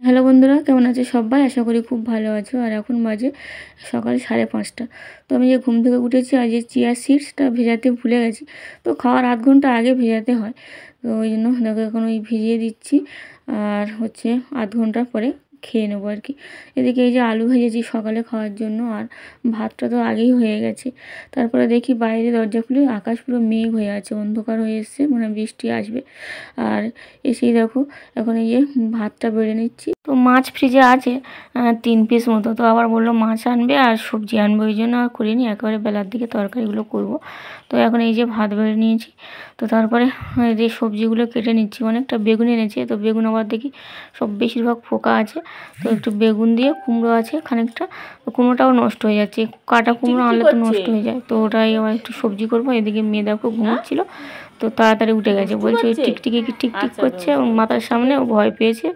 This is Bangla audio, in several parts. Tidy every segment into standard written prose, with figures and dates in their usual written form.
হ্যালো বন্ধুরা, কেমন আছো সবাই? আশা করি খুব ভালো আছো। আর এখন বাজে সকাল 5:30। তো আমি যে ঘুম থেকে উঠেছি, আর যে চিয়া সিডসটা ভেজাতে ভুলে গেছি। তো খাওয়ার আধ ঘন্টা আগে ভেজাতে হয়, তো ওই জন্য দেখো এখন ওই ভিজিয়ে দিচ্ছি। আর হচ্ছে আধ ঘন্টা পরে খেয়ে নেবো আর কি। এদিকে এই যে আলু ভেজেছি সকালে খাওয়ার জন্য, আর ভাতটা তো আগেই হয়ে গেছে। তারপরে দেখি বাইরে দরজা খুলে আকাশ পুরো মেঘ হয়ে আছে, অন্ধকার হয়ে এসছে, মানে বৃষ্টি আসবে। আর এসেই দেখো এখন এই যে ভাতটা বেড়ে নিচ্ছি। তো মাছ ফ্রিজে আছে 3 পিস মতো। তো আবার বললো মাছ আনবে আর সবজি আনবে, ওই জন্য আর করিনি, একেবারে বেলার দিকে তরকারিগুলো করব। তো এখন এই যে ভাত বেড়ে নিয়েছি। তো তারপরে এই যে সবজিগুলো কেটে নিচ্ছি। অনেকটা বেগুন এনেছে, তো বেগুন আবার দেখি সব বেশিরভাগ পোকা আছে। তো একটু বেগুন দিয়ে, কুমড়ো আছে খানিকটা, তো কুমড়োটাও নষ্ট হয়ে যাচ্ছে। কাটা কুমড়ো আনলে তো নষ্ট হয়ে যায়, তো ওটাই আবার একটু সবজি করবো। এদিকে মেয়ে দেখো ঘুমোচ্ছিল, তো তাড়াতাড়ি উঠে গেছে, বলছে ওই টিকটিকি কি টিকটিক করছে এবং মাথার সামনে ও ভয় পেয়েছে,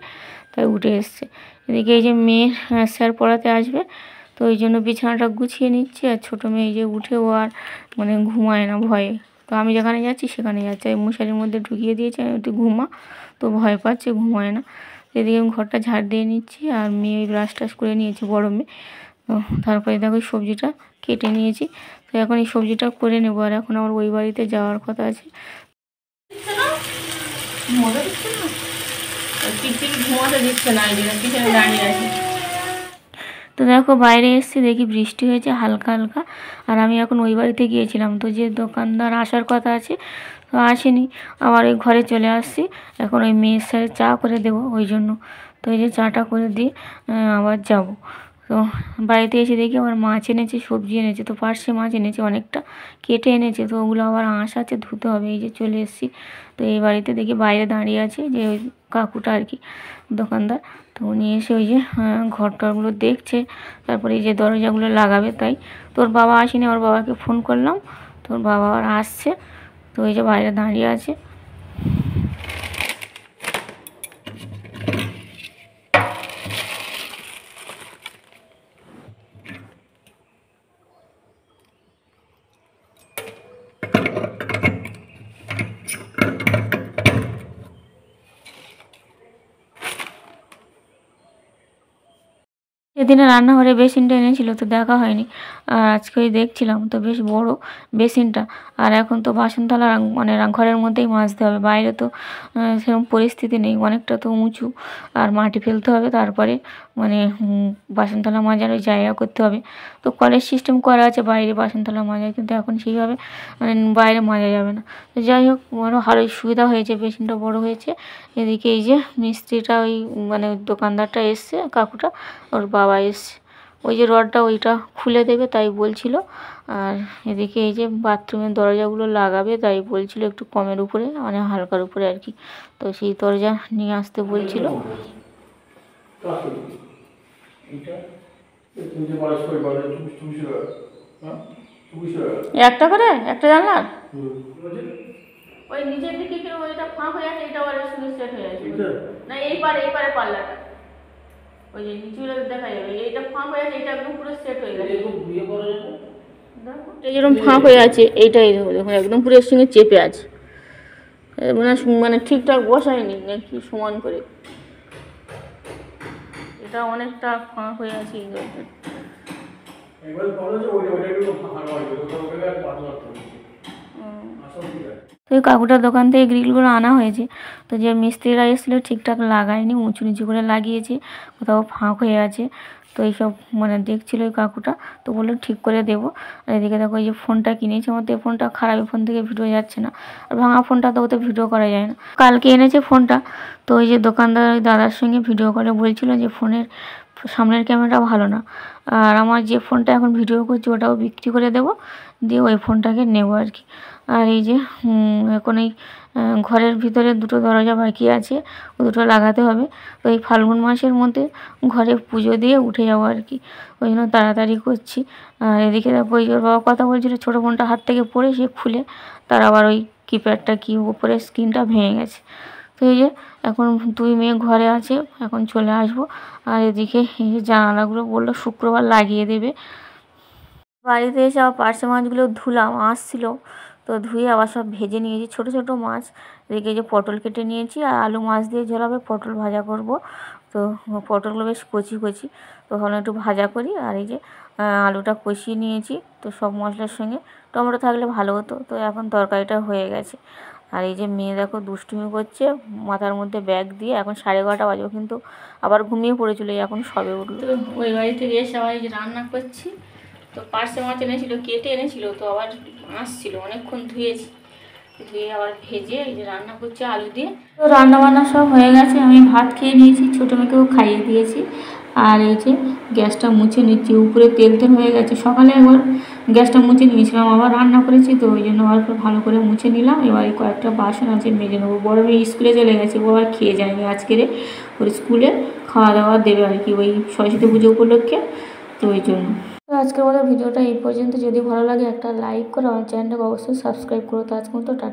তাই উঠে এসছে। এদিকে এই যে মেয়ের স্যার পড়াতে আসবে, তো ওই জন্য বিছানাটা গুছিয়ে নিচ্ছি। আর ছোটো মেয়ে যে উঠে ও আর মানে ঘুমায় না ভয়ে, তো আমি যেখানে যাচ্ছি সেখানে যাচ্ছে। এই মশারির মধ্যে ঢুকিয়ে দিয়েছে, একটু ঘুমা, তো ভয় পাচ্ছে, ঘুমায় না। এদিকে আমি ঘরটা ঝাড় দিয়ে নিচ্ছি, আর মেয়ে ওই ব্রাশ টাশ করে নিয়েছি, বড় মেয়ে। তো তারপরে দেখো সবজিটা কেটে নিয়েছি। তো এখন এই সবজিটা করে নেবো। আর এখন আমার ওই বাড়িতে যাওয়ার কথা আছে। তো দেখো বাইরে এসেছি, দেখি বৃষ্টি হয়েছে হালকা হালকা। আর আমি এখন ওই বাড়িতে গিয়েছিলাম, তো যে দোকানদার আসার কথা আছে তো আসেনি। আবার ওই ঘরে চলে আসছি। এখন ওই মেয়ের সাথে চা করে দেবো, ওই জন্য। তো এই যে চাটা করে দিয়ে আবার যাব। তো বাড়িতে এসে দেখি আবার মাছ এনেছে, সবজি এনেছে। তো পার্শে মাছ এনেছে অনেকটা, কেটে এনেছে। তো ওগুলো আবার আঁশ আছে, ধুতে হবে। এই যে চলে এসেছি। তো এই বাড়িতে দেখি বাইরে দাঁড়িয়ে আছে যে ওই কাকুটা আর কি, দোকানদার। তো উনি এসে ওই যে ঘর টরগুলো দেখছে, তারপরে এই যে দরজাগুলো লাগাবে। তাই তোর বাবা আসেনি, ওর বাবাকে ফোন করলাম, তোর বাবা আর আসছে। তো এই যে বাইরে দাঁড়িয়ে আছে। সেদিনে রান্নাঘরে বেসিনটা এনেছিল, তো দেখা হয়নি। আর আজকে ওই দেখছিলাম, তো বেশ বড় বেসিনটা। আর এখন তো বাসন থালা মানে ঘরের মধ্যেই মাজতে হবে, বাইরে তো সেরকম পরিস্থিতি নেই, অনেকটা তো উঁচু। আর মাটি ফেলতে হবে, তারপরে মানে বাসন থালা মাজার ওই জায়গা করতে হবে। তো কলের সিস্টেম করা আছে বাইরে বাসন থালা মাজার, কিন্তু এখন সেইভাবে মানে বাইরে মাজা যাবে না। তো যাই হোক, আরও ভালোই সুবিধা হয়েছে, বেসিনটা বড় হয়েছে। এদিকে এই যে মিস্ত্রিটা ওই মানে দোকানদারটা এসছে, কাকুটা, ওর বাবা এসছে। ওই যে রডটা ওইটা খুলে দেবে তাই বলছিল। আর এদিকে এই যে বাথরুমের দরজাগুলো লাগাবে, তাই বলছিল একটু কমের উপরে, মানে হালকার উপরে আর কি। তো সেই দরজা নিয়ে আসতে বলছিল। একটা করে একটা জানলার ওই নিচের দিকে কি ওইটা ফাঁক হয়ে আছে, এটা আবার সেট হয়ে আছে না, এই পারে পাল্লাটা ওই যে নিচুগুলো দেখা যাবে, এইটা ফাঁক হয়ে আছে, এটা একদম পুরো সেট হয়ে গেছে। দেখো এটা যেরকম ফাঁক হয়ে আছে, এইটাই দেখুন একদম পুরো এর সঙ্গে চেপে আছে, মানে ঠিকঠাক বসায়নি নাকি সমান করে, এটা অনেকটা ফাঁক হয়ে আছে এই দরজাটা। তো ওই কাকুটার দোকান থেকে গ্রিলগুলো আনা হয়েছে। তো যে মিস্ত্রিরা এসেছিলো ঠিকঠাক লাগায়নি, উঁচু নিচু করে লাগিয়েছে, কোথাও ফাঁক হয়ে আছে। তো এইসব মানে দেখছিল ওই কাকুটা, তো বললো ঠিক করে দেবো। আর এদিকে দেখো এই যে ফোনটা কিনেছি, আমার তো এই ফোনটা খারাপ, ফোন থেকে ভিডিও যাচ্ছে না। আর ভাঙা ফোনটা তো ওতে ভিডিও করা যায় না। কালকে এনেছে ফোনটা, তো ওই যে দোকানদার ওই দাদার সঙ্গে ভিডিও করে বলছিল যে ফোনের সামনের ক্যামেরাটা ভালো না। আর আমার যে ফোনটা এখন ভিডিও করছি ওটাও বিক্রি করে দেবো, দিয়ে ওই ফোনটাকে নেবো আর কি। আর এই যে এখন এই ঘরের ভিতরে দুটো দরজা বাকি আছে, ও দুটো লাগাতে হবে। তো এই ফাল্গুন মাসের মধ্যে ঘরে পুজো দিয়ে উঠে যাবো আর কি, ওই জন্য তাড়াতাড়ি করছি। আর এদিকে দেখো ওই ওর বাবা কথা বলছিলো, ছোটো ফোনটা হাত থেকে পড়ে সে খুলে তার আবার ওই কিপ্যাডটা কি উপরে স্ক্রিনটা ভেঙে গেছে। তো এই যে এখন 2 মেয়ে ঘরে আছে, এখন চলে আসবো। আর এদিকে এই যে জানালাগুলো বললো শুক্রবার লাগিয়ে দেবে। বাড়িতে এসে আবার পার্শে মাছগুলো ধুলাম, আসছিলো, তো ধুয়ে আবার সব ভেজে নিয়েছি ছোটো ছোটো মাছ। এদিকে যে পটল কেটে নিয়েছি, আর আলু মাছ দিয়ে ঝোলাবে, পটল ভাজা করব। তো পটলগুলো বেশ কচি কচি, তো ভাবলাম একটু ভাজা করি। আর এই যে আলুটা কষিয়ে নিয়েছি, তো সব মশলার সঙ্গে টমেটো থাকলে ভালো হতো। তো এখন তরকারিটা হয়ে গেছে। আর এই যে মেয়ে দেখো দুষ্টুমি করছে, মাথার মধ্যে ব্যাগ দিয়ে। এখন 11:30 বাজে, কিন্তু আবার ঘুমিয়ে পড়েছিল, এখন সবে উঠলো। তো ওই বাড়ি থেকে এসে আবার এই যে রান্না করছি। তো পার্শে মাছ এনেছিল, কেটে এনেছিল, তো আবার আসছিল, অনেকক্ষণ ধুয়েছি, ধুয়ে আবার ভেজে এই যে রান্না করছি আলু দিয়ে। তো রান্না বান্না সব হয়ে গেছে, আমি ভাত খেয়ে নিয়েছি, ছোটো মেয়েকেও খাইয়ে দিয়েছি। আর এই যে গ্যাসটা মুছে নিচ্ছি, উপরে তেল তেল হয়ে গেছে। সকালে একবার গ্যাসটা মুছে নিয়েছিলাম, আবার রান্না করেছি, তো ওই জন্য আবার ভালো করে মুছে নিলাম। এবার কয়েকটা বাসন আছে মেজে নেবো। বড় মেয়ে স্কুলে চলে গেছে, ও আবার খেয়ে যায়নি আজকের, ওর স্কুলে খাওয়া দাওয়া দেবে আর কি, ওই সরস্বতী পুজো উপলক্ষে, তো ওই জন্য। তো আজকের মতো ভিডিওটা এই পর্যন্ত। যদি ভালো লাগে একটা লাইক করো, আমার চ্যানেলটাকে অবশ্যই সাবস্ক্রাইব করো। তো আজকের মতো টাটা।